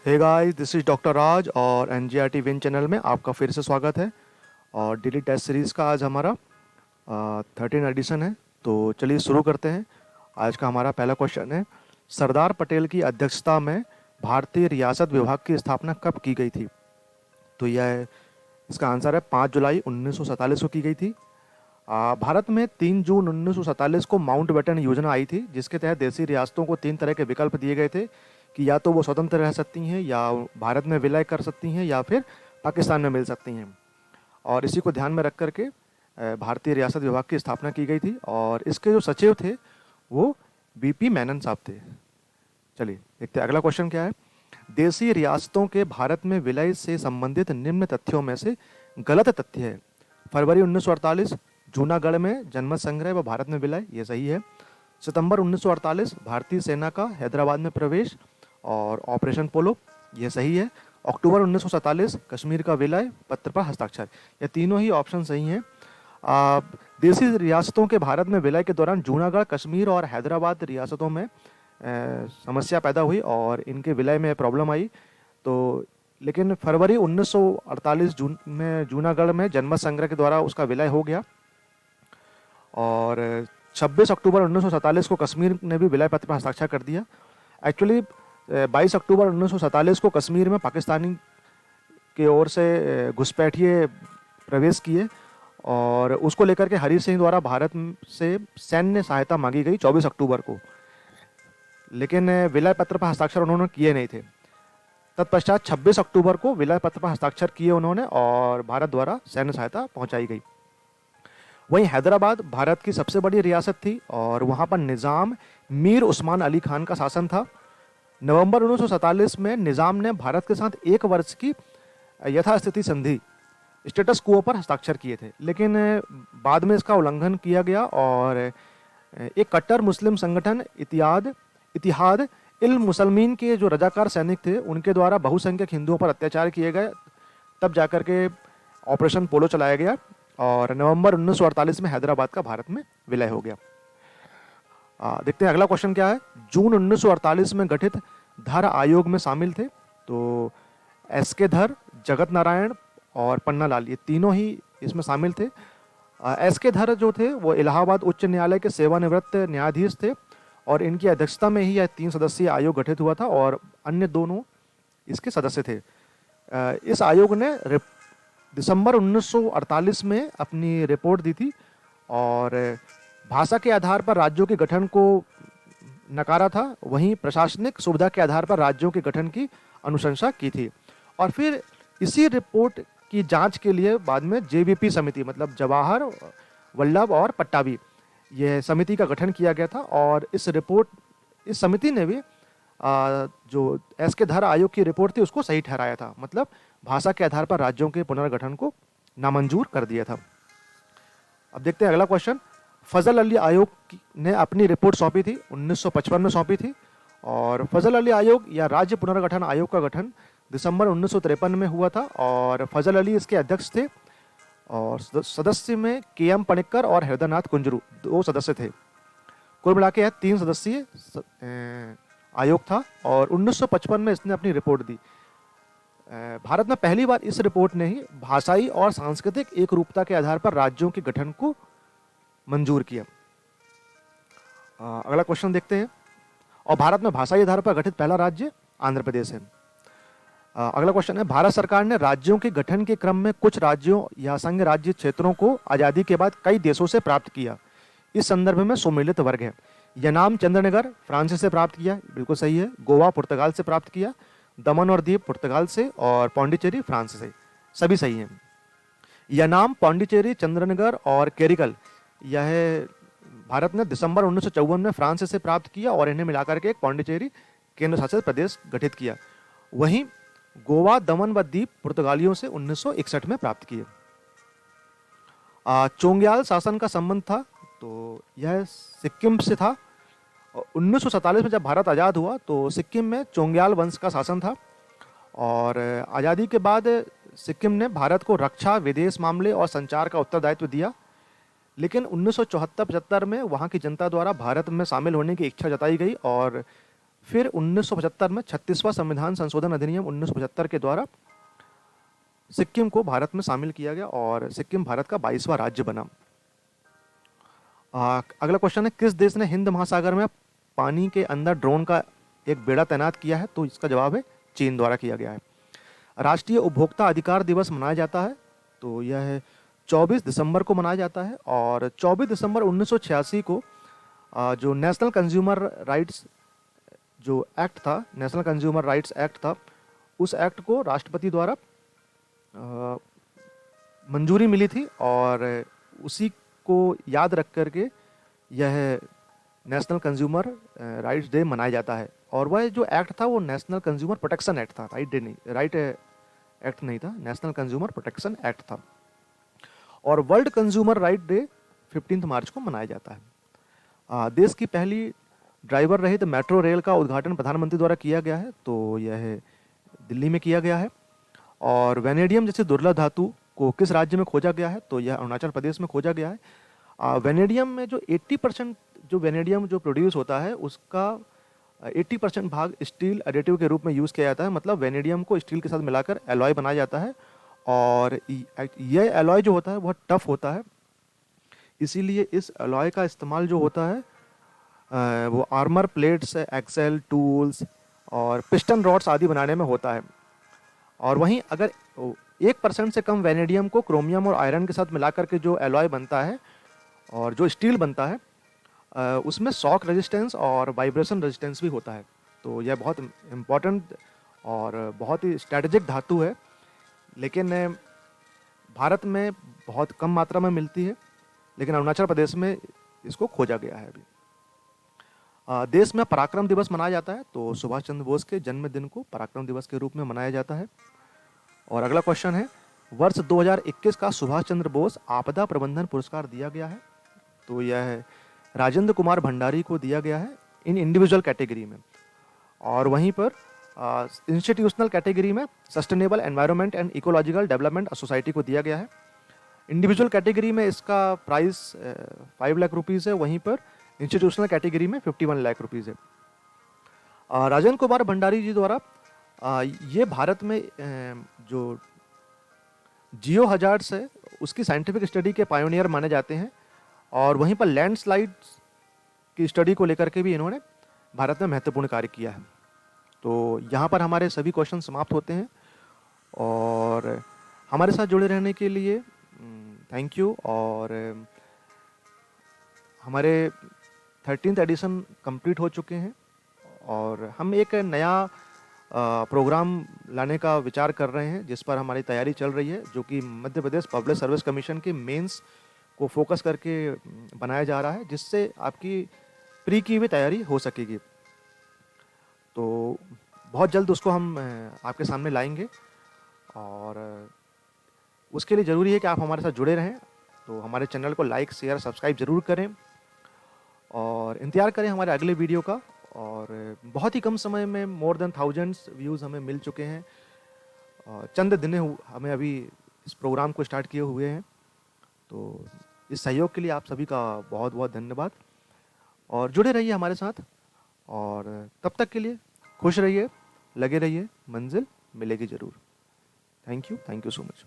Hey guys, this is doctor Raj और NCERT win channel में आपका फिर से स्वागत है। और डेली टेस्ट सीरीज़ का आज हमारा 13 एडिशन है। तो चलिए शुरू करते हैं। आज का हमारा पहला क्वेश्चन है, सरदार पटेल की अध्यक्षता में भारतीय रियासत विभाग की स्थापना कब की गई थी? तो यह इसका आंसर है 5 जुलाई 1947 को की गई थी। भारत में 3 जून 1947 को माउंटबेटन योजना आई थी, जिसके तहत देशी रियासतों को 3 तरह के विकल्प दिए गए थे कि या तो वो स्वतंत्र रह सकती हैं, या भारत में विलय कर सकती हैं, या फिर पाकिस्तान में मिल सकती हैं। और इसी को ध्यान में रख करके भारतीय रियासत विभाग की स्थापना की गई थी और इसके जो सचिव थे वो बीपी मेनन साहब थे। चलिए देखते हैं अगला क्वेश्चन क्या है। देशी रियासतों के भारत में विलय से संबंधित निम्न तथ्यों में से गलत तथ्य है। फरवरी 1948 जूनागढ़ में जनमत संग्रह व भारत में विलय, ये सही है। सितंबर 1948 भारतीय सेना का हैदराबाद में प्रवेश और ऑपरेशन पोलो, ये सही है। अक्टूबर 1947 कश्मीर का विलय, पत्र पर हस्ताक्षर, ये तीनों ही ऑप्शन सही हैं। देशी रियासतों के भारत में विलय के दौरान जूनागढ़, कश्मीर और हैदराबाद रियासतों में समस्या पैदा हुई और इनके विलय में प्रॉब्लम आई। तो लेकिन फरवरी 1948 जून में जूनागढ़ में जनमत संग्रह के द्वारा उसका विलय हो गया। और 26 अक्टूबर 1947 को कश्मीर ने भी विलय पत्र पर हस्ताक्षर कर दिया। एक्चुअली 22 अक्टूबर 1947 को कश्मीर में पाकिस्तानी की ओर से घुसपैठिए प्रवेश किए और उसको लेकर के हरी सिंह द्वारा भारत से सैन्य सहायता मांगी गई 24 अक्टूबर को, लेकिन विलय पत्र पर हस्ताक्षर उन्होंने किए नहीं थे। तत्पश्चात 26 अक्टूबर को विलय पत्र पर हस्ताक्षर किए उन्होंने और भारत द्वारा सैन्य सहायता पहुंचाई गई। वहीं हैदराबाद भारत की सबसे बड़ी रियासत थी और वहां पर निज़ाम मीर उस्मान अली खान का शासन था। नवंबर 1947 में निज़ाम ने भारत के साथ 1 वर्ष की यथास्थिति संधि स्टेटस क्वो पर हस्ताक्षर किए थे, लेकिन बाद में इसका उल्लंघन किया गया और एक कट्टर मुस्लिम संगठन इतिहाद इल मुसलमीन के जो रजाकार सैनिक थे उनके द्वारा बहुसंख्यक हिंदुओं पर अत्याचार किए गए। तब जाकर के ऑपरेशन पोलो चलाया गया और नवंबर 1948 में हैदराबाद का भारत में विलय हो गया। देखते हैं अगला क्वेश्चन क्या है। जून 1948 में गठित धर आयोग में शामिल थे तो एस के धर, जगत नारायण और पन्नालाल, ये तीनों ही इसमें शामिल थे। एस के धर जो थे वो इलाहाबाद उच्च न्यायालय के सेवानिवृत्त न्यायाधीश थे और इनकी अध्यक्षता में ही यह 3 सदस्यीय आयोग गठित हुआ था और अन्य दोनों इसके सदस्य थे। इस आयोग ने दिसंबर 1948 में अपनी रिपोर्ट दी थी और भाषा के आधार पर राज्यों के गठन को नकारा था, वहीं प्रशासनिक सुविधा के आधार पर राज्यों के गठन की अनुशंसा की थी। और फिर इसी रिपोर्ट की जांच के लिए बाद में जेवीपी समिति, मतलब जवाहर, वल्लभ और पट्टाभी, यह समिति का गठन किया गया था और इस समिति ने भी जो एस के धर आयोग की रिपोर्ट थी उसको सही ठहराया था, मतलब भाषा के आधार पर राज्यों के पुनर्गठन को नामंजूर कर दिया था। अब देखते हैं अगला क्वेश्चन। फजल अली आयोग ने अपनी रिपोर्ट सौंपी थी 1955 में सौंपी थी और फजल अली आयोग या राज्य पुनर्गठन आयोग का गठन दिसंबर 1953 में हुआ था और फजल अली इसके अध्यक्ष थे और सदस्य में के.एम. पनिक्कर और हृदयनाथ कुंजरू 2 सदस्य थे। कुल मिला के 3 सदस्यीय आयोग था और 1955 में इसने अपनी रिपोर्ट दी। भारत में पहली बार इस रिपोर्ट ने ही भाषाई और सांस्कृतिक एक रूपता के आधार पर राज्यों के गठन को मंजूर किया। अगला क्वेश्चन देखते हैं। और भारत में भाषाई आधार पर गठित पहला राज्य आंध्र प्रदेश है। अगला क्वेश्चन है, भारत सरकार ने राज्यों के गठन के क्रम में कुछ राज्यों या संघ राज्य क्षेत्रों को आज़ादी के बाद कई देशों से प्राप्त किया। इस संदर्भ में सुमेलित वर्ग है। यनाम चंद्रनगर फ्रांस से प्राप्त किया, बिल्कुल सही है। गोवा पुर्तगाल से प्राप्त किया, दमन और दीव पुर्तगाल से और पौंडीचेरी फ्रांस से, सभी सही हैं। यनाम, पौंडीचेरी, चंद्रनगर और केरिकल यह भारत ने दिसंबर 1954 में फ्रांस से प्राप्त किया और इन्हें मिलाकर के एक पौंडीचेरी केंद्र शासित प्रदेश गठित किया। वहीं गोवा, दमन व दीव पुर्तगालियों से 1961 में प्राप्त किए। चोंग्याल शासन का संबंध था तो यह सिक्किम से था। 1947 में जब भारत आज़ाद हुआ तो सिक्किम में चोंग्याल वंश का शासन था और आज़ादी के बाद सिक्किम ने भारत को रक्षा, विदेश मामले और संचार का उत्तरदायित्व दिया। लेकिन 1974-75 में वहाँ की जनता द्वारा भारत में शामिल होने की इच्छा जताई गई और फिर 1975 में 36वां संविधान संशोधन अधिनियम 1975 के द्वारा सिक्किम को भारत में शामिल किया गया और सिक्किम भारत का 22वां राज्य बना। अगला क्वेश्चन है, किस देश ने हिंद महासागर में पानी के अंदर ड्रोन का एक बेड़ा तैनात किया है? तो इसका जवाब है चीन द्वारा किया गया है। राष्ट्रीय उपभोक्ता अधिकार दिवस मनाया जाता है, तो यह है 24 दिसंबर को मनाया जाता है और 24 दिसंबर 1986 को जो नेशनल कंज्यूमर राइट्स जो एक्ट था, नेशनल कंज्यूमर राइट्स एक्ट था, उस एक्ट को राष्ट्रपति द्वारा मंजूरी मिली थी और उसी को याद रख करके यह नेशनल कंज्यूमर राइट्स डे मनाया जाता है। और वह जो एक्ट था वो नेशनल कंज्यूमर प्रोटेक्शन एक्ट था, राइट एक्ट नहीं था, नेशनल कंज्यूमर प्रोटेक्शन एक्ट था। और वर्ल्ड कंज्यूमर राइट डे 15 मार्च को मनाया जाता है। देश की पहली ड्राइवर रहित मेट्रो रेल का उद्घाटन प्रधानमंत्री द्वारा किया गया है, तो यह दिल्ली में किया गया है। और वेनेडियम जैसे दुर्लभ धातु को किस राज्य में खोजा गया है? तो यह अरुणाचल प्रदेश में खोजा गया है। वेनेडियम में जो 80% जो वेनेडियम जो प्रोड्यूस होता है उसका 80% भाग स्टील एडिटिव के रूप में यूज़ किया जाता है, मतलब वेनेडियम को स्टील के साथ मिलाकर एलॉय बनाया जाता है और यह एलॉय जो होता है बहुत टफ होता है, इसीलिए इस एलॉय का इस्तेमाल जो होता है वो आर्मर प्लेट्स, एक्सेल, टूल्स और पिस्टन रॉड्स आदि बनाने में होता है। और वहीं अगर 1% से कम वेनेडियम को क्रोमियम और आयरन के साथ मिलाकर के जो एलॉय बनता है और जो स्टील बनता है उसमें शॉक रेजिस्टेंस और वाइब्रेशन रेजिस्टेंस भी होता है। तो यह बहुत इम्पॉर्टेंट और बहुत ही स्ट्रेटेजिक धातु है, लेकिन भारत में बहुत कम मात्रा में मिलती है, लेकिन अरुणाचल प्रदेश में इसको खोजा गया है अभी। देश में पराक्रम दिवस मनाया जाता है, तो सुभाष चंद्र बोस के जन्मदिन को पराक्रम दिवस के रूप में मनाया जाता है। और अगला क्वेश्चन है, वर्ष 2021 का सुभाष चंद्र बोस आपदा प्रबंधन पुरस्कार दिया गया है, तो यह है राजेंद्र कुमार भंडारी को दिया गया है इन इंडिविजुअल कैटेगरी में। और वहीं पर इंस्टीट्यूशनल कैटेगरी में sustainable environment and ecological development society को दिया गया है। इंडिविजुअल कैटेगरी में इसका प्राइस 5 लाख रुपीज़ है, वहीं पर इंस्टीट्यूशनल कैटेगरी में 51 लाख रुपीज़ है। राजेंद्र कुमार भंडारी जी द्वारा ये भारत में जो जियो हजार्ड्स है उसकी साइंटिफिक स्टडी के पायोनियर माने जाते हैं और वहीं पर लैंडस्लाइड्स की स्टडी को लेकर के भी इन्होंने भारत में महत्वपूर्ण कार्य किया है। तो यहाँ पर हमारे सभी क्वेश्चन समाप्त होते हैं और हमारे साथ जुड़े रहने के लिए थैंक यू। और हमारे 13th एडिशन कंप्लीट हो चुके हैं और हम एक नया प्रोग्राम लाने का विचार कर रहे हैं जिस पर हमारी तैयारी चल रही है, जो कि Madhya Pradesh public service commission के मेंस को फोकस करके बनाया जा रहा है, जिससे आपकी प्री की भी तैयारी हो सकेगी। तो बहुत जल्द उसको हम आपके सामने लाएंगे और उसके लिए ज़रूरी है कि आप हमारे साथ जुड़े रहें। तो हमारे चैनल को लाइक, शेयर, सब्सक्राइब ज़रूर करें और इंतज़ार करें हमारे अगले वीडियो का। और बहुत ही कम समय में मोर देन 1000 व्यूज़ हमें मिल चुके हैं और चंद दिन हमें अभी इस प्रोग्राम को स्टार्ट किए हुए हैं। तो इस सहयोग के लिए आप सभी का बहुत बहुत धन्यवाद और जुड़े रहिए हमारे साथ और तब तक के लिए खुश रहिए, लगे रहिए, मंजिल मिलेगी ज़रूर। Thank you so much.